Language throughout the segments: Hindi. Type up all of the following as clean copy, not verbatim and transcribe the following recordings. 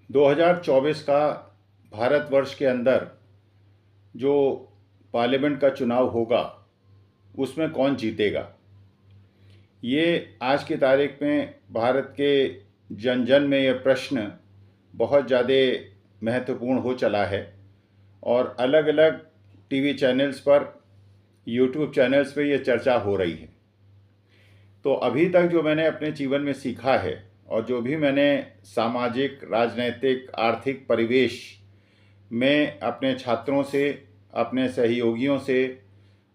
2024 का भारतवर्ष के अंदर जो पार्लियामेंट का चुनाव होगा उसमें कौन जीतेगा, ये आज की तारीख में भारत के जन जन में यह प्रश्न बहुत ज़्यादा महत्वपूर्ण हो चला है। और अलग अलग टीवी चैनल्स पर, यूट्यूब चैनल्स पे ये चर्चा हो रही है। तो अभी तक जो मैंने अपने जीवन में सीखा है और जो भी मैंने सामाजिक, राजनैतिक, आर्थिक परिवेश में अपने छात्रों से, अपने सहयोगियों से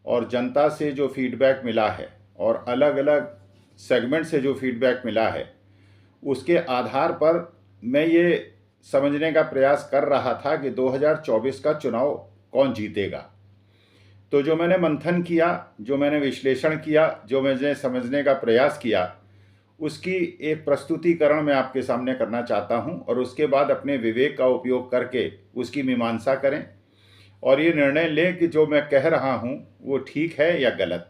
और जनता से जो फीडबैक मिला है और अलग अलग सेगमेंट से जो फीडबैक मिला है, उसके आधार पर मैं ये समझने का प्रयास कर रहा था कि 2024 का चुनाव कौन जीतेगा। तो जो मैंने मंथन किया, जो मैंने विश्लेषण किया, जो मैंने समझने का प्रयास किया, उसकी एक प्रस्तुतिकरण मैं आपके सामने करना चाहता हूं और उसके बाद अपने विवेक का उपयोग करके उसकी मीमांसा करें और ये निर्णय लें कि जो मैं कह रहा हूं वो ठीक है या गलत।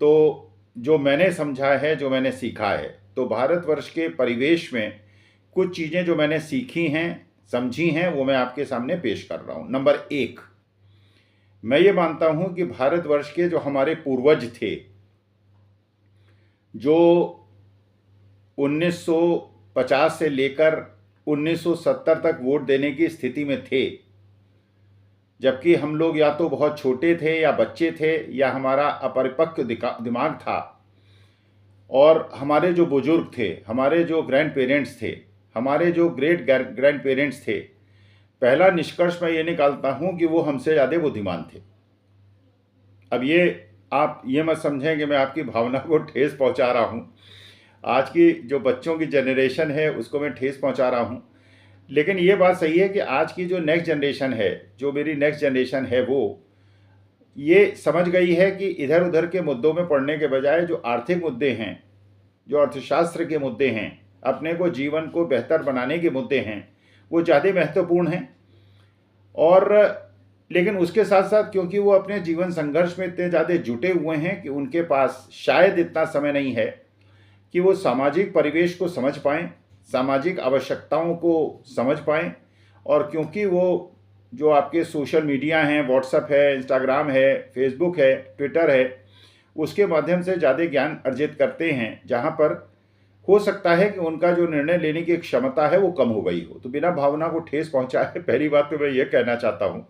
तो जो मैंने समझा है, जो मैंने सीखा है, तो भारतवर्ष के परिवेश में कुछ चीज़ें जो मैंने सीखी हैं, समझी हैं, वो मैं आपके सामने पेश कर रहा हूं। नंबर 1, मैं ये मानता हूं कि भारतवर्ष के जो हमारे पूर्वज थे, जो 1950 से लेकर 1970 तक वोट देने की स्थिति में थे, जबकि हम लोग या तो बहुत छोटे थे या बच्चे थे या हमारा अपरिपक्व दिमाग था, और हमारे जो बुजुर्ग थे, हमारे जो ग्रैंड पेरेंट्स थे, हमारे जो ग्रेट ग्रैंड पेरेंट्स थे, पहला निष्कर्ष मैं ये निकालता हूँ कि वो हमसे ज़्यादा बुद्धिमान थे। अब ये आप ये मत समझें कि मैं आपकी भावना को ठेस पहुँचा रहा हूँ। आज की जो बच्चों की जनरेशन है उसको मैं ठेस पहुँचा रहा हूँ, लेकिन ये बात सही है कि आज की जो नेक्स्ट जनरेशन है, जो मेरी नेक्स्ट जनरेशन है, वो ये समझ गई है कि इधर उधर के मुद्दों में पड़ने के बजाय जो आर्थिक मुद्दे हैं, जो अर्थशास्त्र के मुद्दे हैं, अपने को जीवन को बेहतर बनाने के मुद्दे हैं, वो ज़्यादा महत्वपूर्ण हैं। और लेकिन उसके साथ साथ क्योंकि वो अपने जीवन संघर्ष में इतने ज़्यादा जुटे हुए हैं कि उनके पास शायद इतना समय नहीं है कि वो सामाजिक परिवेश को समझ पाएँ, सामाजिक आवश्यकताओं को समझ पाएँ। और क्योंकि वो जो आपके सोशल मीडिया हैं, व्हाट्सएप है, इंस्टाग्राम है, फेसबुक है, ट्विटर है, उसके माध्यम से ज़्यादा ज्ञान अर्जित करते हैं, जहाँ पर हो सकता है कि उनका जो निर्णय लेने की क्षमता है वो कम हो गई हो। तो बिना भावना को ठेस पहुँचाए पहली बात तो मैं ये कहना चाहता हूँ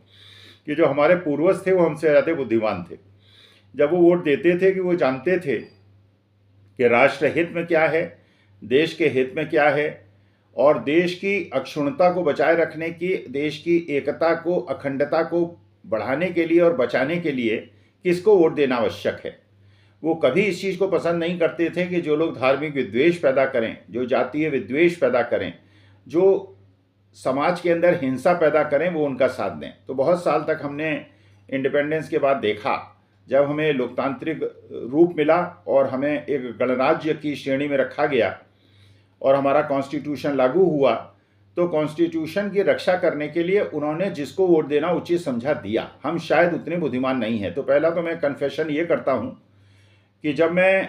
कि जो हमारे पूर्वज थे वो हमसे ज़्यादा बुद्धिमान थे। जब वो वोट देते थे कि वो जानते थे कि राष्ट्र हित में क्या है, देश के हित में क्या है, और देश की अक्षुण्णता को बचाए रखने की, देश की एकता को, अखंडता को बढ़ाने के लिए और बचाने के लिए किसको वोट देना आवश्यक है। वो कभी इस चीज़ को पसंद नहीं करते थे कि जो लोग धार्मिक विद्वेष पैदा करें, जो जातीय विद्वेष पैदा करें, जो समाज के अंदर हिंसा पैदा करें, वो उनका साथ दें। तो बहुत साल तक हमने इंडिपेंडेंस के बाद देखा, जब हमें लोकतांत्रिक रूप मिला और हमें एक गणराज्य की श्रेणी में रखा गया और हमारा कॉन्स्टिट्यूशन लागू हुआ, तो कॉन्स्टिट्यूशन की रक्षा करने के लिए उन्होंने जिसको वोट देना उचित समझा दिया। हम शायद उतने बुद्धिमान नहीं हैं। तो पहला तो मैं कन्फेशन ये करता हूँ कि जब मैं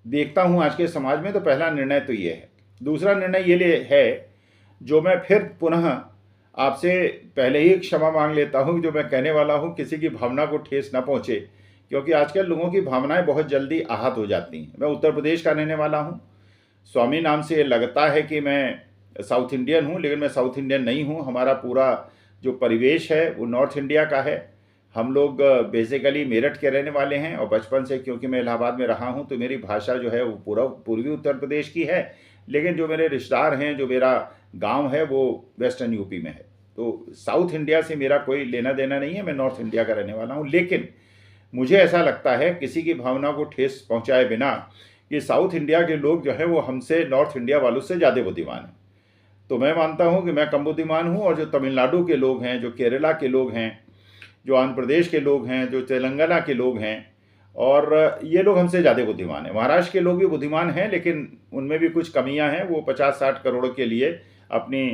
देखता हूँ आज के समाज में, तो पहला निर्णय तो ये है। दूसरा निर्णय ये है, जो मैं फिर पुनः आपसे पहले ही क्षमा मांग लेता हूँ, जो मैं कहने वाला हूँ किसी की भावना को ठेस न पहुँचे, क्योंकि आजकल लोगों की भावनाएं बहुत जल्दी आहत हो जाती हैं। मैं उत्तर प्रदेश का रहने वाला हूँ। स्वामी नाम से लगता है कि मैं साउथ इंडियन हूँ, लेकिन मैं साउथ इंडियन नहीं हूँ। हमारा पूरा जो परिवेश है वो नॉर्थ इंडिया का है। हम लोग बेसिकली मेरठ के रहने वाले हैं, और बचपन से क्योंकि मैं इलाहाबाद में रहा हूँ तो मेरी भाषा जो है वो पूरा पूर्वी उत्तर प्रदेश की है, लेकिन जो मेरे रिश्तेदार हैं, जो मेरा गांव है, वो वेस्टर्न यूपी में है। तो साउथ इंडिया से मेरा कोई लेना देना नहीं है, मैं नॉर्थ इंडिया का रहने वाला हूँ। लेकिन मुझे ऐसा लगता है, किसी की भावना को ठेस पहुँचाए बिना, कि साउथ इंडिया के लोग जो है वो हमसे, नॉर्थ इंडिया वालों से ज़्यादा बुद्धिमान हैं। तो मैं मानता हूँ कि मैं कम बुद्धिमान हूँ, और जो तमिलनाडु के लोग हैं, जो केरला के लोग हैं, जो आंध्र प्रदेश के लोग हैं, जो तेलंगाना के लोग हैं, और ये लोग हमसे ज़्यादा बुद्धिमान हैं। महाराष्ट्र के लोग भी बुद्धिमान हैं, लेकिन उनमें भी कुछ कमियां हैं। वो 50-60 करोड़ के लिए अपनी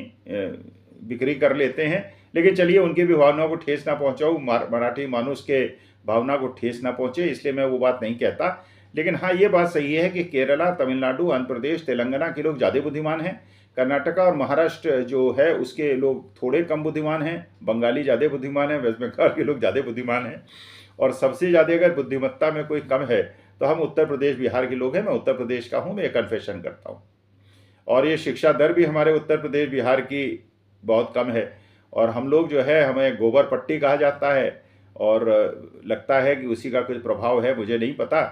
बिक्री कर लेते हैं। लेकिन चलिए, उनकी भी भावनाओं को ठेस ना पहुँचाऊँ, मराठी मानुष के भावना को ठेस ना पहुँचे, इसलिए मैं वो बात नहीं कहता। लेकिन हाँ, ये बात सही है कि केरला, तमिलनाडु, आंध्र प्रदेश, तेलंगाना के लोग ज़्यादा बुद्धिमान हैं। कर्नाटका और महाराष्ट्र जो है उसके लोग थोड़े कम बुद्धिमान हैं। बंगाली ज़्यादा बुद्धिमान है, वेस्ट बंगाल के लोग ज़्यादा बुद्धिमान हैं। और सबसे ज़्यादा अगर बुद्धिमत्ता में कोई कम है तो हम उत्तर प्रदेश, बिहार के लोग हैं। मैं उत्तर प्रदेश का हूँ, मैं कन्फेशन करता हूँ। और ये शिक्षा दर भी हमारे उत्तर प्रदेश, बिहार की बहुत कम है। और हम लोग जो है, हमें गोबर पट्टी कहा जाता है और लगता है कि उसी का कुछ प्रभाव है, मुझे नहीं पता।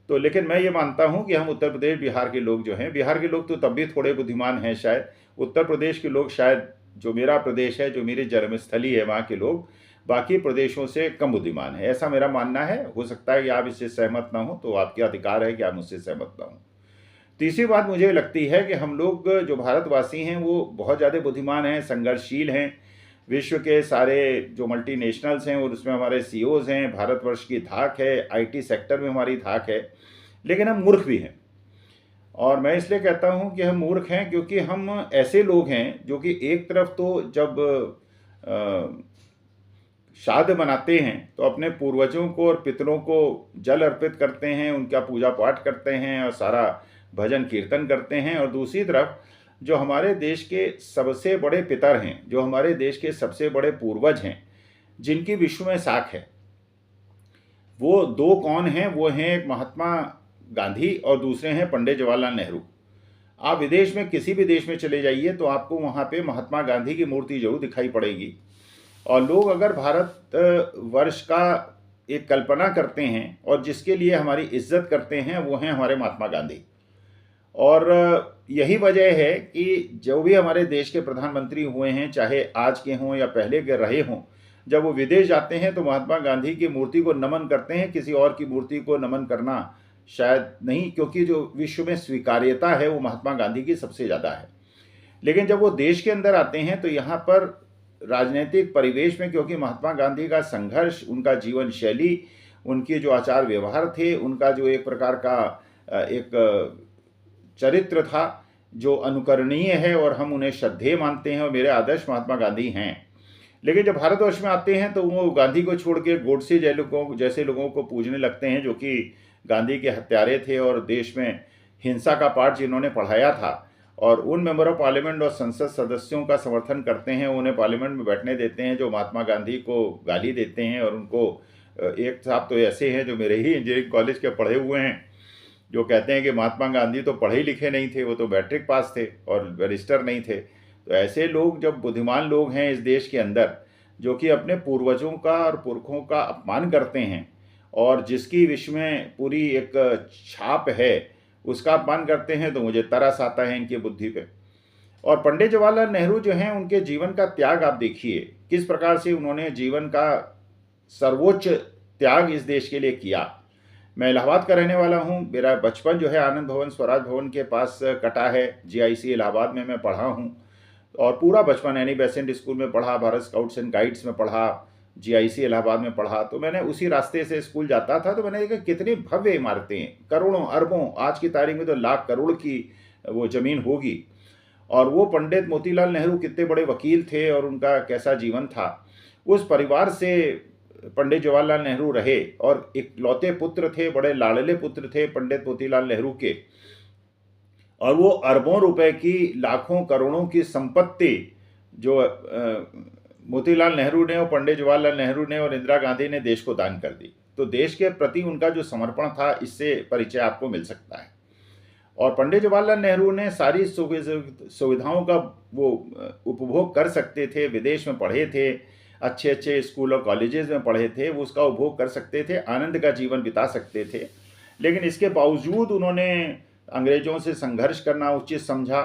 तो लेकिन मैं ये मानता हूँ कि हम उत्तर प्रदेश, बिहार के लोग जो हैं, बिहार के लोग तो तब भी थोड़े बुद्धिमान हैं शायद। उत्तर प्रदेश के लोग शायद, जो मेरा प्रदेश है, जो मेरी जन्मस्थली है, वहाँ के लोग बाकी प्रदेशों से कम बुद्धिमान है, ऐसा मेरा मानना है। हो सकता है कि आप इससे सहमत ना हो, तो आपके अधिकार है कि आप मुझसे सहमत ना हो। तीसरी बात मुझे लगती है कि हम लोग जो भारतवासी हैं वो बहुत ज़्यादा बुद्धिमान हैं, संघर्षशील हैं। विश्व के सारे जो मल्टीनेशनल्स हैं और उसमें हमारे सीईओज हैं, भारतवर्ष की धाक है, आईटी सेक्टर में हमारी धाक है। लेकिन हम मूर्ख भी हैं। और मैं इसलिए कहता हूँ कि हम मूर्ख हैं क्योंकि हम ऐसे लोग हैं जो कि एक तरफ तो जब श्राद्ध मनाते हैं तो अपने पूर्वजों को और पितरों को जल अर्पित करते हैं, उनका पूजा पाठ करते हैं और सारा भजन कीर्तन करते हैं। और दूसरी तरफ जो हमारे देश के सबसे बड़े पितर हैं, जो हमारे देश के सबसे बड़े पूर्वज हैं, जिनकी विश्व में साख है, वो दो कौन हैं? वो हैं एक महात्मा गांधी और दूसरे हैं पंडित जवाहरलाल नेहरू। आप विदेश में किसी भी देश में चले जाइए तो आपको वहाँ पे महात्मा गांधी की मूर्ति जरूर दिखाई पड़ेगी। और लोग अगर भारत वर्ष का एक कल्पना करते हैं और जिसके लिए हमारी इज्जत करते हैं, वो हैं हमारे महात्मा गांधी। और यही वजह है कि जो भी हमारे देश के प्रधानमंत्री हुए हैं, चाहे आज के हों या पहले के रहे हों, जब वो विदेश जाते हैं तो महात्मा गांधी की मूर्ति को नमन करते हैं। किसी और की मूर्ति को नमन करना शायद नहीं, क्योंकि जो विश्व में स्वीकार्यता है वो महात्मा गांधी की सबसे ज़्यादा है। लेकिन जब वो देश के अंदर आते हैं तो यहाँ पर राजनीतिक परिवेश में, क्योंकि महात्मा गांधी का संघर्ष, उनका जीवन शैली, उनके जो आचार व्यवहार थे, उनका जो एक प्रकार का एक चरित्र था जो अनुकरणीय है और हम उन्हें श्रद्धेय मानते हैं और मेरे आदर्श महात्मा गांधी हैं। लेकिन जब भारतवर्ष में आते हैं तो वो गांधी को छोड़ के गोडसे जैसे लोगों को पूजने लगते हैं, जो कि गांधी के हत्यारे थे और देश में हिंसा का पाठ जिन्होंने पढ़ाया था। और उन मेंबर ऑफ पार्लियामेंट और संसद सदस्यों का समर्थन करते हैं, उन्हें पार्लियामेंट में बैठने देते हैं, जो महात्मा गांधी को गाली देते हैं। और उनको एक साहब तो ऐसे हैं जो मेरे ही इंजीनियरिंग कॉलेज के पढ़े हुए हैं, जो कहते हैं कि महात्मा गांधी तो पढ़े लिखे नहीं थे, वो तो मैट्रिक पास थे और बैरिस्टर नहीं थे। तो ऐसे लोग, जब बुद्धिमान लोग हैं इस देश के अंदर, जो कि अपने पूर्वजों का और पुरखों का अपमान करते हैं और जिसकी विश्व में पूरी एक छाप है, उसका अपमान करते हैं, तो मुझे तरस आता है इनकी बुद्धि पे। और पंडित जवाहरलाल नेहरू जो हैं, उनके जीवन का त्याग आप देखिए, किस प्रकार से उन्होंने जीवन का सर्वोच्च त्याग इस देश के लिए किया। मैं इलाहाबाद का रहने वाला हूँ। मेरा बचपन जो है आनंद भवन, स्वराज भवन के पास कटा है। GIC इलाहाबाद में मैं पढ़ा हूँ और पूरा बचपन एनी बेसेंट स्कूल में पढ़ा, भारत स्काउट्स एंड गाइड्स में पढ़ा, GIC इलाहाबाद में पढ़ा। तो मैंने उसी रास्ते से स्कूल जाता था, तो मैंने देखा कितनी भव्य इमारतें, करोड़ों अरबों, आज की तारीख में तो लाख करोड़ की वो ज़मीन होगी। और वो पंडित मोतीलाल नेहरू कितने बड़े वकील थे और उनका कैसा जीवन था। उस परिवार से पंडित जवाहरलाल नेहरू रहे और इकलौते पुत्र थे, बड़े लाडले पुत्र थे पंडित मोतीलाल नेहरू के। और वो अरबों रुपए की, लाखों करोड़ों की संपत्ति जो मोतीलाल नेहरू ने और पंडित जवाहरलाल नेहरू ने और इंदिरा गांधी ने देश को दान कर दी। तो देश के प्रति उनका जो समर्पण था, इससे परिचय आपको मिल सकता है। और पंडित जवाहरलाल नेहरू ने सारी सुविधाओं का वो उपभोग कर सकते थे, विदेश में पढ़े थे, अच्छे अच्छे स्कूल और कॉलेजेस में पढ़े थे, वो उसका उपभोग कर सकते थे, आनंद का जीवन बिता सकते थे। लेकिन इसके बावजूद उन्होंने अंग्रेज़ों से संघर्ष करना उचित समझा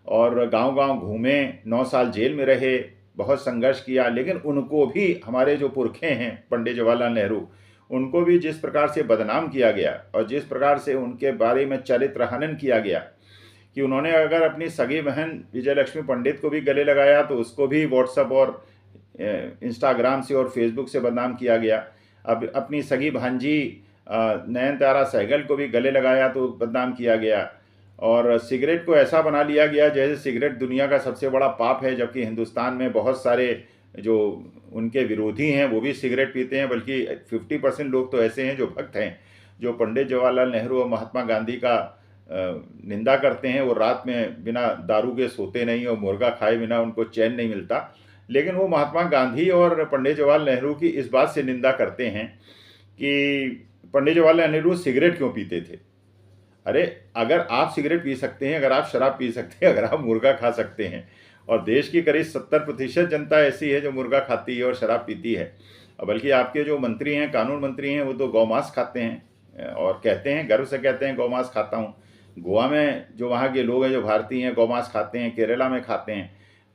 और गांव-गांव घूमे, 9 साल जेल में रहे, बहुत संघर्ष किया। लेकिन उनको भी, हमारे जो पुरखे हैं पंडित जवाहरलाल नेहरू, उनको भी जिस प्रकार से बदनाम किया गया और जिस प्रकार से उनके बारे में चरित्र हनन किया गया कि उन्होंने अगर अपनी सगी बहन विजयलक्ष्मी पंडित को भी गले लगाया तो उसको भी व्हाट्सएप और इंस्टाग्राम से और फेसबुक से बदनाम किया गया। अब अपनी सगी भांजी नयनतारा सहगल को भी गले लगाया तो बदनाम किया गया। और सिगरेट को ऐसा बना लिया गया जैसे सिगरेट दुनिया का सबसे बड़ा पाप है, जबकि हिंदुस्तान में बहुत सारे जो उनके विरोधी हैं वो भी सिगरेट पीते हैं, बल्कि 50% लोग तो ऐसे हैं जो भक्त हैं। जो पंडित जवाहरलाल नेहरू और महात्मा गांधी का निंदा करते हैं, वो रात में बिना दारू के सोते नहीं और मुर्गा खाए बिना उनको चैन नहीं मिलता, लेकिन वो महात्मा गांधी और पंडित जवाहरलाल नेहरू की इस बात से निंदा करते हैं कि पंडित जवाहरलाल नेहरू सिगरेट क्यों पीते थे। अरे अगर आप सिगरेट पी सकते हैं, अगर आप शराब पी सकते हैं, अगर आप मुर्गा खा सकते हैं, और देश की करीब 70% जनता ऐसी है जो मुर्गा खाती है और शराब पीती है, बल्कि आपके जो मंत्री हैं, कानून मंत्री हैं, वो तो गौमांस खाते हैं और कहते हैं, गर्व से कहते हैं गौमांस खाता हूँ। गोवा में जो वहाँ के लोग हैं जो भारतीय हैं गौमांस खाते हैं, केरला में खाते हैं,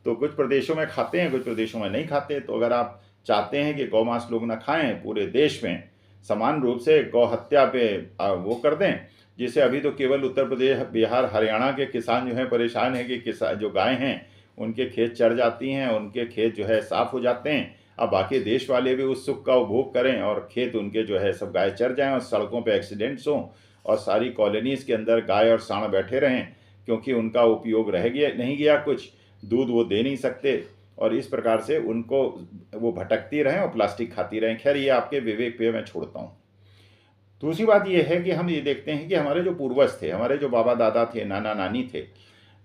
तो कुछ प्रदेशों में खाते हैं, कुछ प्रदेशों में नहीं खाते। तो अगर आप चाहते हैं कि गौमांस लोग ना खाएं, पूरे देश में समान रूप से गौ हत्या पे वो कर दें, जिसे अभी तो केवल उत्तर प्रदेश, बिहार, हरियाणा के किसान जो हैं परेशान हैं कि किसान जो गाय हैं उनके खेत चढ़ जाती हैं, उनके खेत जो है साफ़ हो जाते हैं। अब बाकी देश वाले भी उस सुख का उपभोग करें और खेत उनके जो है सब गाय चढ़ जाएं और सड़कों पे एक्सीडेंट्स हों और सारी कॉलोनीज़ के अंदर गाय और सांड बैठे रहें, क्योंकि उनका उपयोग रह गया नहीं गया, कुछ दूध वो दे नहीं सकते और इस प्रकार से उनको वो भटकती रहें और प्लास्टिक खाती रहें। खैर, ये आपके विवेक पे मैं छोड़ता हूँ। दूसरी बात ये है कि हम ये देखते हैं कि हमारे जो पूर्वज थे, हमारे जो बाबा दादा थे, नाना नानी थे,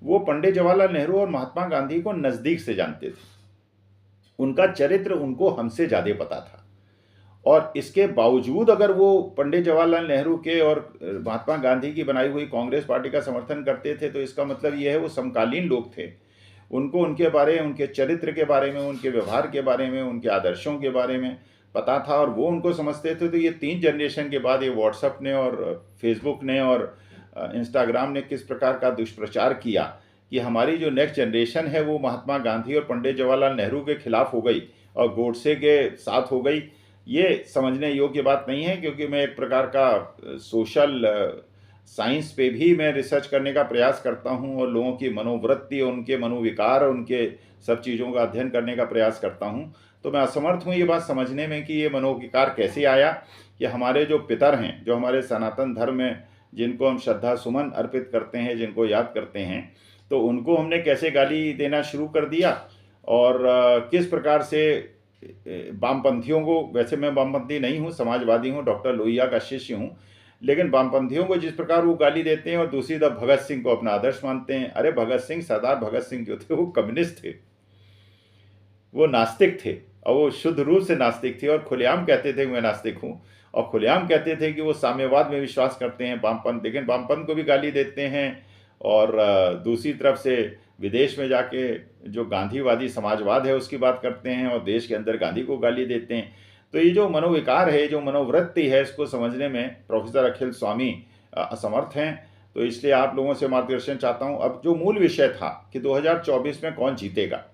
वो पंडित जवाहरलाल नेहरू और महात्मा गांधी को नज़दीक से जानते थे। उनका चरित्र उनको हमसे ज़्यादा पता था, और इसके बावजूद अगर वो पंडित जवाहरलाल नेहरू के और महात्मा गांधी की बनाई हुई कांग्रेस पार्टी का समर्थन करते थे, तो इसका मतलब ये है वो समकालीन लोग थे। उनको उनके बारे, उनके चरित्र के बारे में, उनके व्यवहार के बारे में, उनके आदर्शों के बारे में पता था और वो उनको समझते थे। तो ये 3 जनरेशन के बाद ये व्हाट्सएप ने और फेसबुक ने और इंस्टाग्राम ने किस प्रकार का दुष्प्रचार किया कि हमारी जो नेक्स्ट जनरेशन है वो महात्मा गांधी और पंडित जवाहरलाल नेहरू के खिलाफ हो गई और गोडसे के साथ हो गई, ये समझने योग्य बात नहीं है। क्योंकि मैं एक प्रकार का सोशल साइंस पे भी मैं रिसर्च करने का प्रयास करता हूँ और लोगों की मनोवृत्ति, उनके मनोविकार, उनके सब चीज़ों का अध्ययन करने का प्रयास करता हूँ। तो मैं असमर्थ हूँ ये बात समझने में कि ये मनोविकार कैसे आया कि हमारे जो पितर हैं, जो हमारे सनातन धर्म में जिनको हम श्रद्धा सुमन अर्पित करते हैं, जिनको याद करते हैं, तो उनको हमने कैसे गाली देना शुरू कर दिया और किस प्रकार से वामपंथियों को, वैसे मैं वामपंथी नहीं हूँ, समाजवादी हूँ, डॉक्टर लोहिया का शिष्य हूँ, लेकिन वामपंथियों को जिस प्रकार वो गाली देते हैं और दूसरी तरफ भगत सिंह को अपना आदर्श मानते हैं। अरे भगत सिंह, सरदार भगत सिंह जो थे वो कम्युनिस्ट थे, वो नास्तिक थे और वो शुद्ध रूप से नास्तिक थे और खुलेआम कहते थे मैं नास्तिक हूँ और खुलेआम कहते थे कि वो साम्यवाद में विश्वास करते हैं वामपंथ, लेकिन वामपंथ को भी गाली देते हैं और दूसरी तरफ से विदेश में जाके जो गांधीवादी समाजवाद है उसकी बात करते हैं और देश के अंदर गांधी को गाली देते हैं। तो ये जो मनोविकार है, जो मनोवृत्ति है, इसको समझने में प्रोफेसर अखिल स्वामी असमर्थ हैं। तो इसलिए आप लोगों से मार्गदर्शन चाहता हूँ। अब जो मूल विषय था कि 2024 में कौन जीतेगा,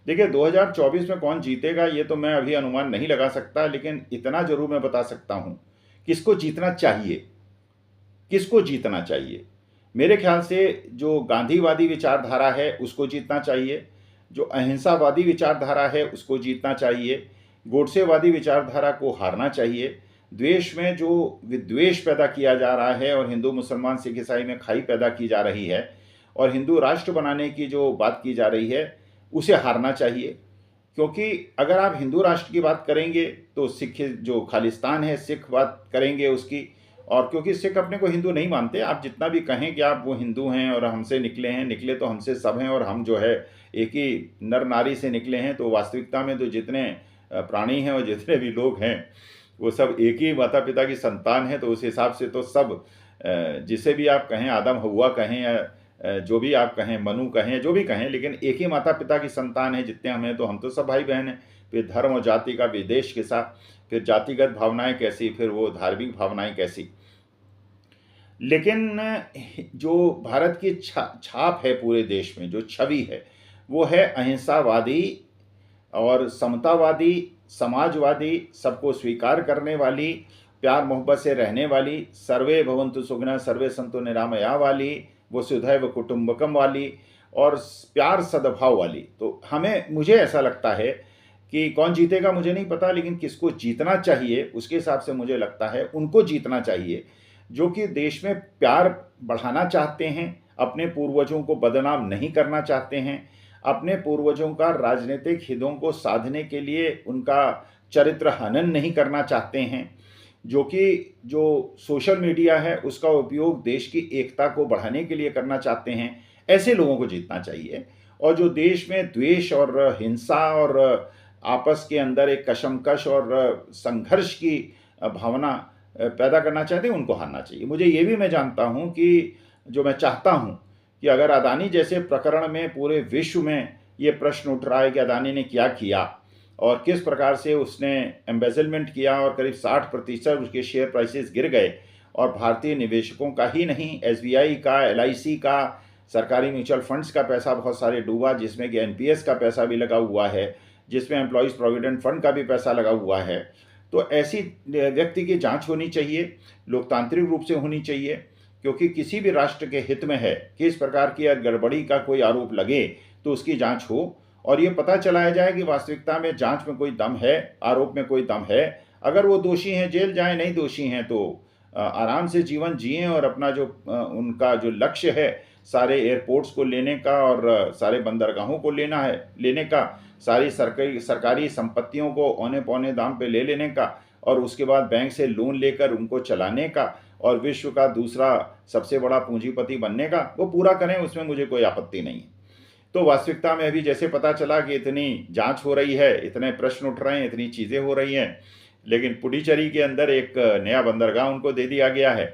देखिए 2024 में कौन जीतेगा ये तो मैं अभी अनुमान नहीं लगा सकता, लेकिन इतना जरूर मैं बता सकता हूँ किसको जीतना चाहिए। किसको जीतना चाहिए? मेरे ख्याल से जो गांधीवादी विचारधारा है उसको जीतना चाहिए, जो अहिंसावादी विचारधारा है उसको जीतना चाहिए, गोडसेवादी विचारधारा को हारना चाहिए। द्वेष में जो विद्वेष पैदा किया जा रहा है और हिंदू मुसलमान सिख ईसाई में खाई पैदा की जा रही है और हिंदू राष्ट्र बनाने की जो बात की जा रही है उसे हारना चाहिए। क्योंकि अगर आप हिंदू राष्ट्र की बात करेंगे तो सिख जो खालिस्तान है, सिख बात करेंगे उसकी, और क्योंकि सिख अपने को हिंदू नहीं मानते, आप जितना भी कहें कि आप वो हिंदू हैं और हमसे निकले हैं, निकले तो हमसे सब हैं और हम जो है एक ही नर नारी से निकले हैं, तो वास्तविकता में तो जितने प्राणी हैं और जितने भी लोग हैं वो सब एक ही माता पिता की संतान है। तो उस हिसाब से तो सब, जिसे भी आप कहें, आदम हव्वा कहें या जो भी आप कहें, मनु कहें, जो भी कहें, लेकिन एक ही माता पिता की संतान है जितने हम हैं, तो हम तो सब भाई बहन हैं। फिर धर्म और जाति का विदेश के साथ, फिर जातिगत भावनाएं कैसी, फिर वो धार्मिक भावनाएं कैसी। लेकिन जो भारत की छाप है पूरे देश में, जो छवि है, वो है अहिंसावादी और समतावादी, समाजवादी, सबको स्वीकार करने वाली, प्यार मोहब्बत से रहने वाली, सर्वे भवन्तु सुखिनः सर्वे सन्तु निरामया वाली, वसुधैव कुटुम्बकम वाली और प्यार सद्भाव वाली। तो मुझे ऐसा लगता है कि कौन जीतेगा मुझे नहीं पता, लेकिन किसको जीतना चाहिए उसके हिसाब से मुझे लगता है उनको जीतना चाहिए जो कि देश में प्यार बढ़ाना चाहते हैं, अपने पूर्वजों को बदनाम नहीं करना चाहते हैं, अपने पूर्वजों का राजनीतिक हितों को साधने के लिए उनका चरित्र हनन नहीं करना चाहते हैं, जो सोशल मीडिया है उसका उपयोग देश की एकता को बढ़ाने के लिए करना चाहते हैं, ऐसे लोगों को जीतना चाहिए। और जो देश में द्वेष और हिंसा और आपस के अंदर एक कशमकश और संघर्ष की भावना पैदा करना चाहते हैं, उनको हारना चाहिए। मुझे ये भी मैं जानता हूँ कि जो मैं चाहता हूँ कि अगर अदानी जैसे प्रकरण में पूरे विश्व में ये प्रश्न उठ रहा है कि अदानी ने क्या किया और किस प्रकार से उसने एम्बेजलमेंट किया और करीब 60% उसके शेयर प्राइसेस गिर गए, और भारतीय निवेशकों का ही नहीं, एसबीआई का, एलआईसी का, सरकारी म्यूचुअल फंड्स का पैसा बहुत सारे डूबा, जिसमें कि एनपीएस का पैसा भी लगा हुआ है, जिसमें एम्प्लॉयज़ प्रोविडेंट फंड का भी पैसा लगा हुआ है। तो ऐसी व्यक्ति की जांच होनी चाहिए, लोकतांत्रिक रूप से होनी चाहिए, क्योंकि किसी भी राष्ट्र के हित में है कि इस प्रकार की गड़बड़ी का कोई आरोप लगे तो उसकी जांच हो और ये पता चलाया जाए कि वास्तविकता में जांच में कोई दम है, आरोप में कोई दम है। अगर वो दोषी हैं जेल जाएं, नहीं दोषी हैं तो आराम से जीवन जिएं और अपना जो उनका जो लक्ष्य है सारे एयरपोर्ट्स को लेने का और सारे बंदरगाहों को लेने का, सारी सरकारी संपत्तियों को औने पौने दाम पे ले लेने का और उसके बाद बैंक से लोन लेकर उनको चलाने का और विश्व का दूसरा सबसे बड़ा पूंजीपति बनने का, वो पूरा करें, उसमें मुझे कोई आपत्ति नहीं। तो वास्तविकता में अभी जैसे पता चला कि इतनी जांच हो रही है, इतने प्रश्न उठ रहे हैं, इतनी चीज़ें हो रही हैं, लेकिन पुडुचेरी के अंदर एक नया बंदरगाह उनको दे दिया गया है।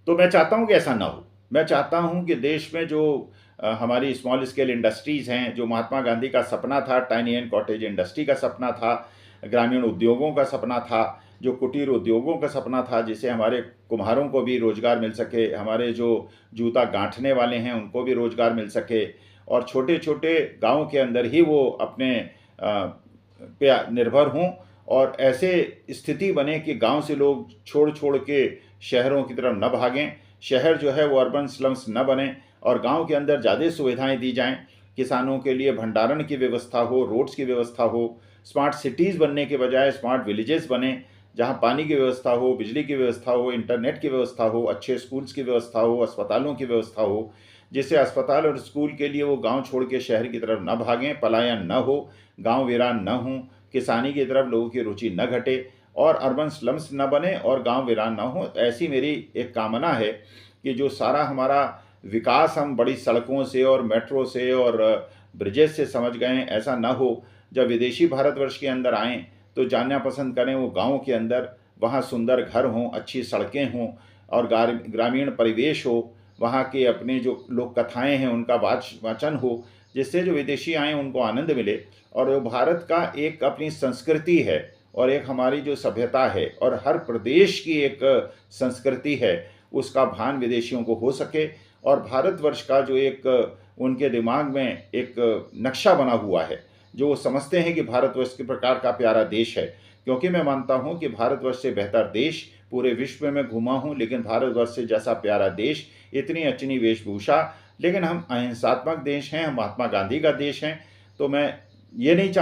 तो मैं चाहता हूं कि ऐसा ना हो। मैं चाहता हूं कि देश में जो हमारी स्मॉल स्केल इंडस्ट्रीज़ हैं, जो महात्मा गांधी का सपना था, टाइनी एंड कॉटेज इंडस्ट्री का सपना था, ग्रामीण उद्योगों का सपना था, जो कुटीर उद्योगों का सपना था, जिससे हमारे कुम्हारों को भी रोज़गार मिल सके, हमारे जो जूता गांठने वाले हैं उनको भी रोज़गार मिल सके, और छोटे छोटे गाँव के अंदर ही वो अपने पे निर्भर हों, और ऐसे स्थिति बने कि गांव से लोग छोड़ छोड़ के शहरों की तरफ न भागें, शहर जो है वो अर्बन स्लम्स न बने, और गांव के अंदर ज़्यादा सुविधाएं दी जाएं, किसानों के लिए भंडारण की व्यवस्था हो, रोड्स की व्यवस्था हो, स्मार्ट सिटीज़ बनने के बजाय स्मार्ट विलेजेस बने, जहां पानी की व्यवस्था हो, बिजली की व्यवस्था हो, इंटरनेट की व्यवस्था हो, अच्छे स्कूल्स की व्यवस्था हो, अस्पतालों की व्यवस्था हो, जिससे अस्पताल और स्कूल के लिए वो गांव छोड़ के शहर की तरफ न भागें, पलायन न हो, गांव वीरान न हों, किसानी की तरफ लोगों की रुचि न घटे और अर्बन स्लम्स न बने और गांव वीरान न हो। ऐसी मेरी एक कामना है कि जो सारा हमारा विकास हम बड़ी सड़कों से और मेट्रो से और ब्रिजेस से समझ गए हैं, ऐसा न हो। जब विदेशी भारतवर्ष के अंदर आएँ तो जानना पसंद करें वो गाँव के अंदर, वहाँ सुंदर घर हों, अच्छी सड़कें हों और ग्रामीण परिवेश हो, वहाँ के अपने जो लोक कथाएँ हैं उनका वाचन हो, जिससे जो विदेशी आएँ उनको आनंद मिले। और भारत का एक अपनी संस्कृति है और एक हमारी जो सभ्यता है और हर प्रदेश की एक संस्कृति है, उसका भान विदेशियों को हो सके। और भारतवर्ष का जो एक उनके दिमाग में एक नक्शा बना हुआ है, जो वो समझते हैं कि भारतवर्ष के प्रकार का प्यारा देश है, क्योंकि मैं मानता हूँ कि भारतवर्ष से बेहतर देश पूरे विश्व में घूमा हूँ, लेकिन भारतवर्ष से जैसा प्यारा देश, इतनी अच्छी वेशभूषा, लेकिन हम अहिंसात्मक देश हैं, हम महात्मा गांधी का देश हैं। तो मैं ये नहीं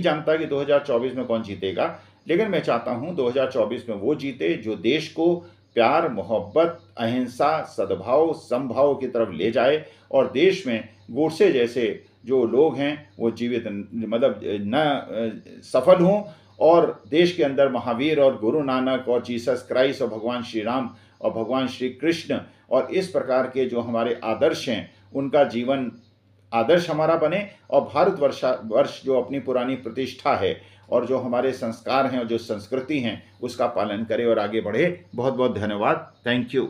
जानता कि 2024 में कौन जीतेगा, लेकिन मैं चाहता हूँ 2024 में वो जीते जो देश को प्यार, मोहब्बत, अहिंसा, सद्भाव, समभाव की तरफ ले जाए और देश में गोडसे जैसे जो लोग हैं वो जीवित मतलब न सफल हों, और देश के अंदर महावीर और गुरु नानक और जीसस क्राइस्ट और भगवान श्री राम और भगवान श्री कृष्ण और इस प्रकार के जो हमारे आदर्श हैं उनका जीवन आदर्श हमारा बने, और भारतवर्ष जो अपनी पुरानी प्रतिष्ठा है और जो हमारे संस्कार हैं और जो संस्कृति हैं उसका पालन करे और आगे बढ़े। बहुत बहुत धन्यवाद। Thank you.